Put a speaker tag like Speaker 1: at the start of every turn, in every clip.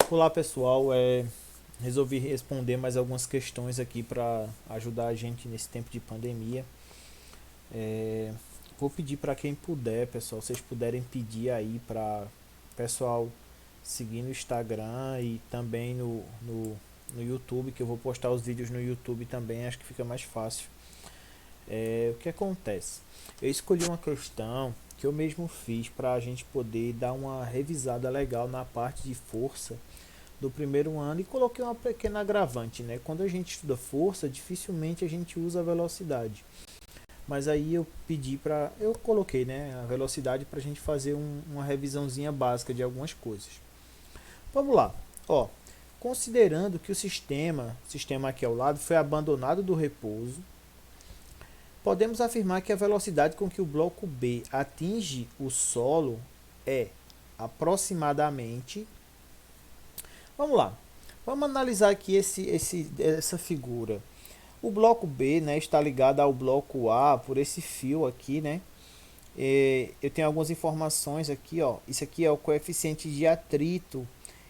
Speaker 1: Olá pessoal, resolvi responder mais algumas questões aqui para ajudar a gente nesse tempo de pandemia. É, Vou pedir para quem puder, pessoal, vocês puderem pedir aí para pessoal seguir no Instagram e também no YouTube, que eu vou postar os vídeos no YouTube também, acho que fica mais fácil. O que acontece? Eu escolhi uma questão que eu mesmo fiz para a gente poder dar uma revisada legal na parte de força do primeiro ano e coloquei uma pequena agravante, né? Quando a gente estuda força, dificilmente a gente usa a velocidade. Mas aí eu coloquei, né, a velocidade para a gente fazer uma revisãozinha básica de algumas coisas. Vamos lá, ó. Considerando que o sistema aqui ao lado foi abandonado do repouso, podemos afirmar que a velocidade com que o bloco B atinge o solo é aproximadamente. Vamos lá. Vamos analisar aqui essa figura. O bloco B, né, está ligado ao bloco A por esse fio aqui, né? Eu tenho algumas informações aqui, ó. Isso aqui é o coeficiente de atrito.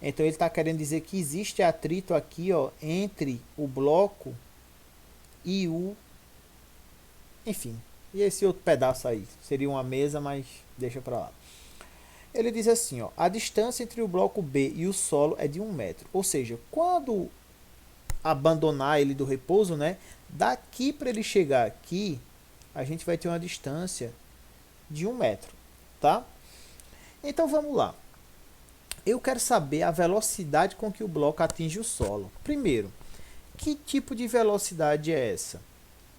Speaker 1: Então ele está querendo dizer que existe atrito aqui, ó, entre o bloco e enfim, e esse outro pedaço aí. Seria uma mesa, mas deixa para lá. Ele diz assim, ó, a distância entre o bloco B e o solo é de 1 metro. Ou seja, quando abandonar ele do repouso, né, daqui para ele chegar aqui, a gente vai ter uma distância de 1 metro, tá? Então vamos lá. Eu quero saber a velocidade com que o bloco atinge o solo. Primeiro, que tipo de velocidade é essa?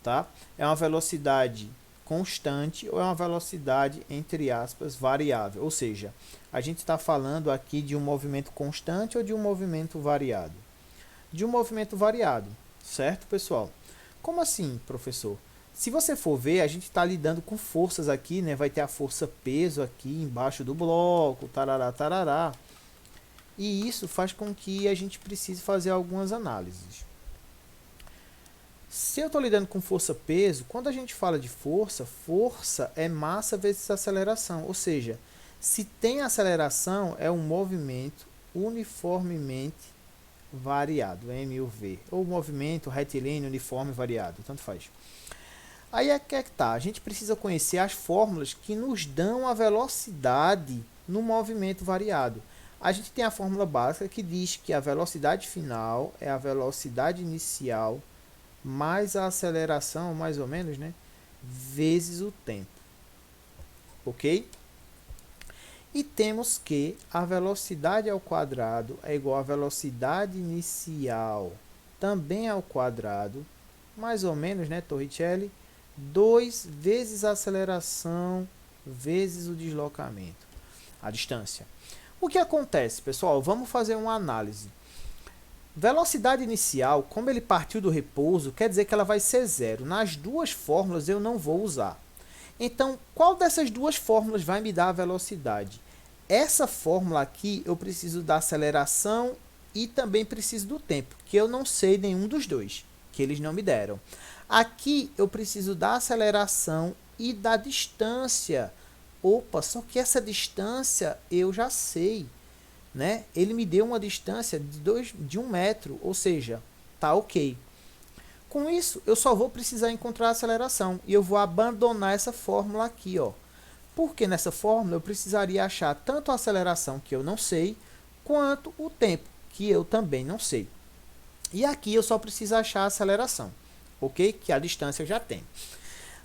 Speaker 1: Tá? É uma velocidade constante ou é uma velocidade, entre aspas, variável? Ou seja, a gente está falando aqui de um movimento constante ou de um movimento variado? De um movimento variado, certo, pessoal? Como assim, professor? Se você for ver, a gente está lidando com forças aqui, né? Vai ter a força peso aqui embaixo do bloco, tarará, tarará. E isso faz com que a gente precise fazer algumas análises. Se eu estou lidando com força-peso, quando a gente fala de força, força é massa vezes aceleração. Ou seja, se tem aceleração, é um movimento uniformemente variado, MUV. Ou movimento retilíneo uniforme variado, tanto faz. Aí é que tá. A gente precisa conhecer as fórmulas que nos dão a velocidade no movimento variado. A gente tem a fórmula básica que diz que a velocidade final é a velocidade inicial mais a aceleração, mais ou menos, né, vezes o tempo. Ok? E temos que a velocidade ao quadrado é igual à velocidade inicial também ao quadrado, mais ou menos, né, Torricelli, 2 vezes a aceleração vezes o deslocamento, a distância. O que acontece, pessoal? Vamos fazer uma análise. Velocidade inicial, como ele partiu do repouso, quer dizer que ela vai ser zero. Nas duas fórmulas eu não vou usar. Então, qual dessas duas fórmulas vai me dar a velocidade? Essa fórmula aqui eu preciso da aceleração e também preciso do tempo, que eu não sei nenhum dos dois, que eles não me deram. Aqui eu preciso da aceleração e da distância. Opa, só que essa distância eu já sei. Né? Ele me deu uma distância de 1 metro, ou seja, tá ok. Com isso, eu só vou precisar encontrar a aceleração e eu vou abandonar essa fórmula aqui, ó. Porque nessa fórmula eu precisaria achar tanto a aceleração, que eu não sei, quanto o tempo, que eu também não sei. E aqui eu só preciso achar a aceleração, ok? Que a distância eu já tenho.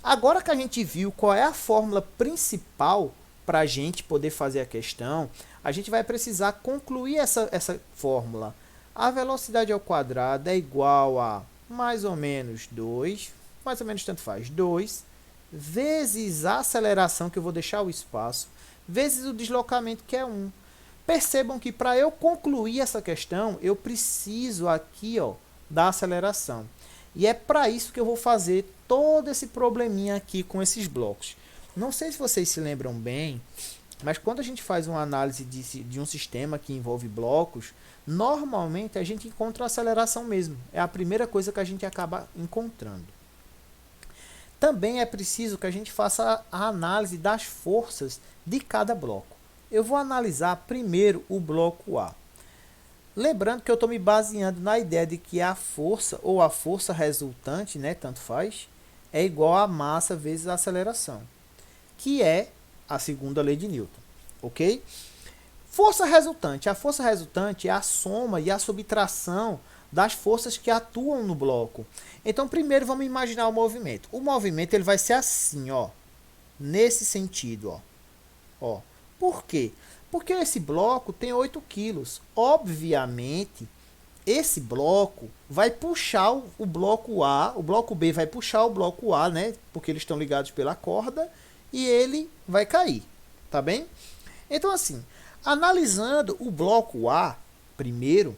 Speaker 1: Agora que a gente viu qual é a fórmula principal para a gente poder fazer a questão, a gente vai precisar concluir essa fórmula. A velocidade ao quadrado é igual a mais ou menos 2, mais ou menos tanto faz, 2, vezes a aceleração, que eu vou deixar o espaço, vezes o deslocamento, que é 1. Percebam que para eu concluir essa questão, eu preciso aqui, ó, da aceleração. E é para isso que eu vou fazer todo esse probleminha aqui com esses blocos. Não sei se vocês se lembram bem, mas quando a gente faz uma análise de um sistema que envolve blocos, normalmente a gente encontra a aceleração mesmo. É a primeira coisa que a gente acaba encontrando. Também é preciso que a gente faça a análise das forças de cada bloco. Eu vou analisar primeiro o bloco A. Lembrando que eu estou me baseando na ideia de que a força ou a força resultante, né, tanto faz, é igual a massa vezes a aceleração, que é a segunda lei de Newton, ok? Força resultante. A força resultante é a soma e a subtração das forças que atuam no bloco. Então, primeiro vamos imaginar o movimento. O movimento ele vai ser assim, ó, nesse sentido, ó. Ó. Por quê? Porque esse bloco tem 8 quilos. Obviamente, esse bloco vai puxar o bloco A, o bloco B vai puxar o bloco A, né? Porque eles estão ligados pela corda, e ele vai cair, tá bem? Então, assim, analisando o bloco A primeiro,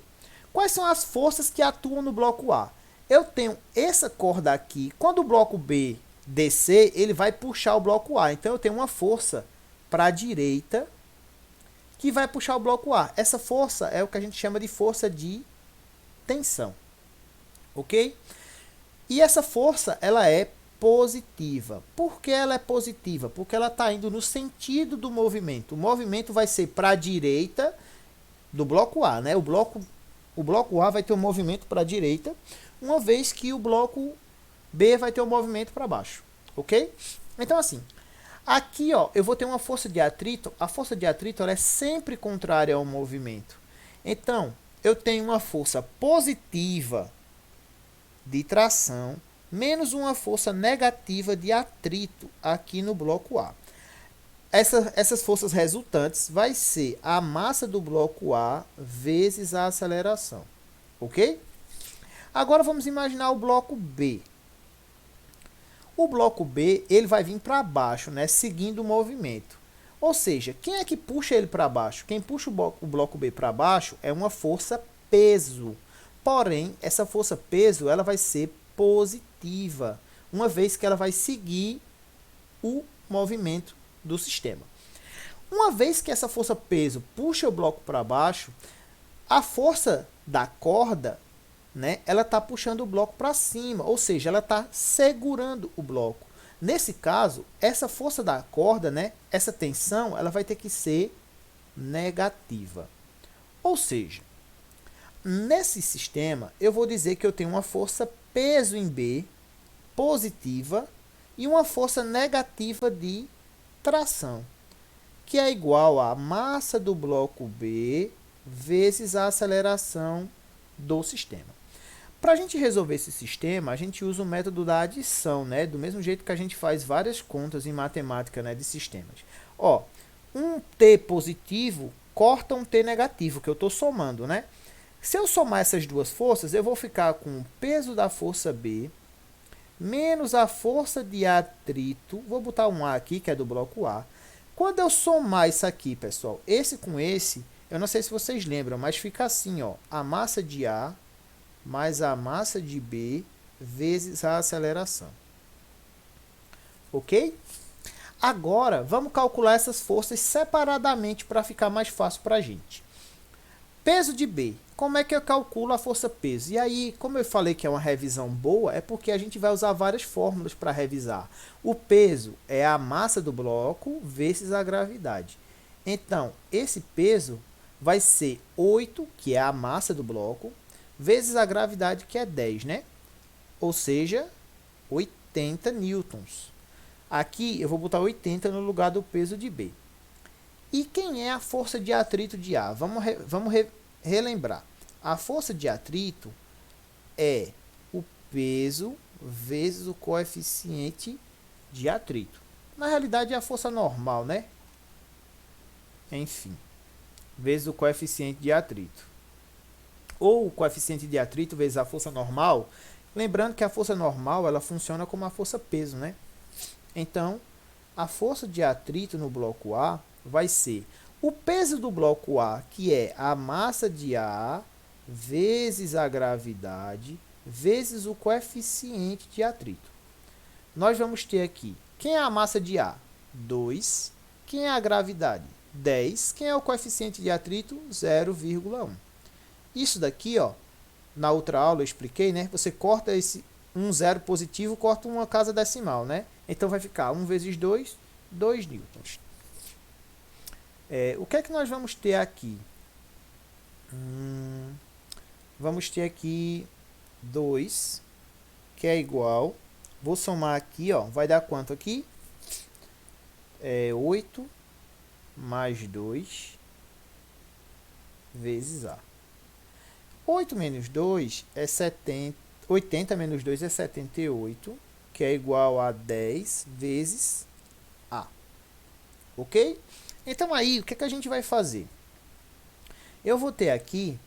Speaker 1: quais são as forças que atuam no bloco A? Eu tenho essa corda aqui, quando o bloco B descer, ele vai puxar o bloco A. Então, eu tenho uma força para a direita que vai puxar o bloco A. Essa força é o que a gente chama de força de tensão, ok? E essa força, ela é positiva. Por que ela é positiva? Porque ela está indo no sentido do movimento. O movimento vai ser para a direita do bloco A, né? O bloco A vai ter um movimento para a direita, uma vez que o bloco B vai ter um movimento para baixo, ok? Então, assim, aqui, ó, eu vou ter uma força de atrito. A força de atrito ela é sempre contrária ao movimento. Então, eu tenho uma força positiva de tração menos uma força negativa de atrito aqui no bloco A. Essas forças resultantes vai ser a massa do bloco A vezes a aceleração, ok? Agora vamos imaginar o bloco B. O bloco B ele vai vir para baixo, né, seguindo o movimento. Ou seja, quem é que puxa ele para baixo? Quem puxa o bloco B para baixo é uma força peso. Porém, essa força peso ela vai ser positiva, uma vez que ela vai seguir o movimento do sistema. Uma vez que essa força peso puxa o bloco para baixo, a força da corda, né, ela está puxando o bloco para cima, ou seja, ela está segurando o bloco. Nesse caso, essa força da corda, né, essa tensão, ela vai ter que ser negativa. Ou seja, nesse sistema, eu vou dizer que eu tenho uma força peso em B positiva e uma força negativa de tração, que é igual à massa do bloco B vezes a aceleração do sistema. Para a gente resolver esse sistema, a gente usa o método da adição, né? Do mesmo jeito que a gente faz várias contas em matemática, né, de sistemas. Ó, um T positivo corta um T negativo, que eu estou somando, né? Se eu somar essas duas forças, eu vou ficar com o peso da força B menos a força de atrito. Vou botar um A aqui, que é do bloco A. Quando eu somar isso aqui, pessoal, esse com esse, eu não sei se vocês lembram, mas fica assim, ó, a massa de A mais a massa de B vezes a aceleração. Ok? Agora, vamos calcular essas forças separadamente para ficar mais fácil para a gente. Peso de B. Como é que eu calculo a força peso? E aí, como eu falei que é uma revisão boa, é porque a gente vai usar várias fórmulas para revisar. O peso é a massa do bloco vezes a gravidade. Então, esse peso vai ser 8, que é a massa do bloco, vezes a gravidade, que é 10, né? Ou seja, 80 newtons. Aqui eu vou botar 80 no lugar do peso de B. E quem é a força de atrito de A? Vamos relembrar. A força de atrito é o peso vezes o coeficiente de atrito. Na realidade é a força normal, né? Enfim, vezes o coeficiente de atrito. Ou o coeficiente de atrito vezes a força normal. Lembrando que a força normal ela funciona como a força peso, né? Então, a força de atrito no bloco A vai ser o peso do bloco A, que é a massa de A, vezes a gravidade, vezes o coeficiente de atrito. Nós vamos ter aqui, quem é a massa de A? 2. Quem é a gravidade? 10. Quem é o coeficiente de atrito? 0,1. Isso daqui, ó, na outra aula eu expliquei, né? Você corta esse um zero positivo, corta uma casa decimal, né? Então vai ficar 1 vezes 2, 2 newtons. O que é que nós vamos ter aqui? Vamos ter aqui 2, que é igual, vou somar aqui, ó, vai dar quanto aqui? 8 mais 2 vezes A. 8 menos 2 é 70, 80 menos 2 é 78, que é igual a 10 vezes A. Ok? Então aí, o que, que a gente vai fazer? Eu vou ter aqui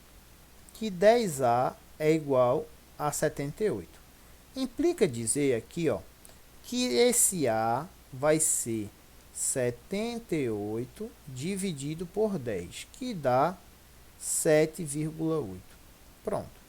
Speaker 1: que 10A é igual a 78. Implica dizer aqui, ó, que esse A vai ser 78 dividido por 10, que dá 7,8. Pronto.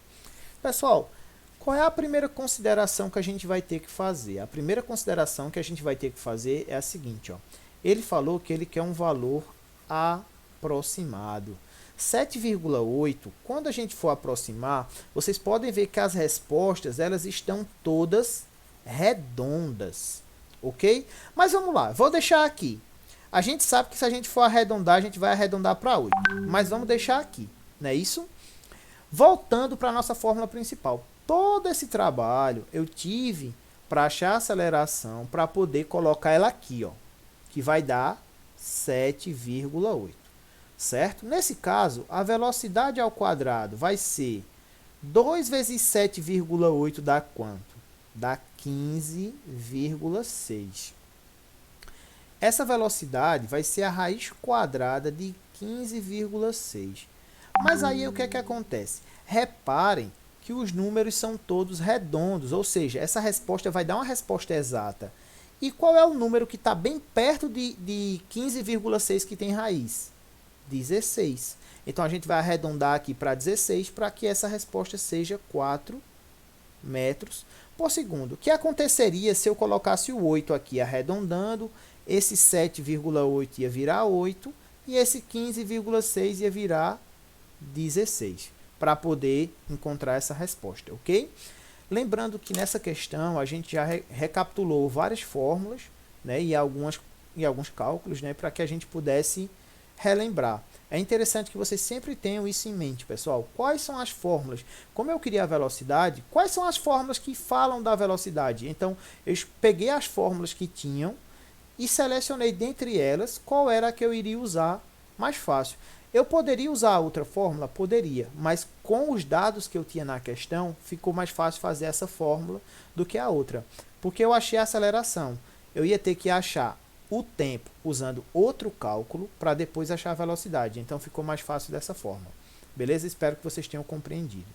Speaker 1: Pessoal, qual é a primeira consideração que a gente vai ter que fazer? A primeira consideração que a gente vai ter que fazer é a seguinte, ó. Ele falou que ele quer um valor aproximado. 7,8, quando a gente for aproximar, vocês podem ver que as respostas elas estão todas redondas, ok? Mas vamos lá, vou deixar aqui. A gente sabe que se a gente for arredondar, a gente vai arredondar para 8, mas vamos deixar aqui, não é isso? Voltando para a nossa fórmula principal. Todo esse trabalho eu tive para achar a aceleração, para poder colocar ela aqui, ó, que vai dar 7,8. Certo? Nesse caso, a velocidade ao quadrado vai ser 2 vezes 7,8 dá quanto? Dá 15,6. Essa velocidade vai ser a raiz quadrada de 15,6. Mas aí o que é que acontece? Reparem que os números são todos redondos, ou seja, essa resposta vai dar uma resposta exata. E qual é o número que está bem perto de 15,6 que tem raiz? 16. Então, a gente vai arredondar aqui para 16 para que essa resposta seja 4 metros por segundo. O que aconteceria se eu colocasse o 8 aqui arredondando, esse 7,8 ia virar 8 e esse 15,6 ia virar 16, para poder encontrar essa resposta, ok? Lembrando que nessa questão a gente já recapitulou várias fórmulas, né, e alguns cálculos, né, para que a gente pudesse relembrar. É interessante que vocês sempre tenham isso em mente, pessoal. Quais são as fórmulas? Como eu queria a velocidade, quais são as fórmulas que falam da velocidade? Então, eu peguei as fórmulas que tinham e selecionei dentre elas qual era a que eu iria usar mais fácil. Eu poderia usar outra fórmula? Poderia, mas com os dados que eu tinha na questão, ficou mais fácil fazer essa fórmula do que a outra. Porque eu achei a aceleração. Eu ia ter que achar o tempo usando outro cálculo para depois achar a velocidade. Então ficou mais fácil dessa forma. Beleza? Espero que vocês tenham compreendido.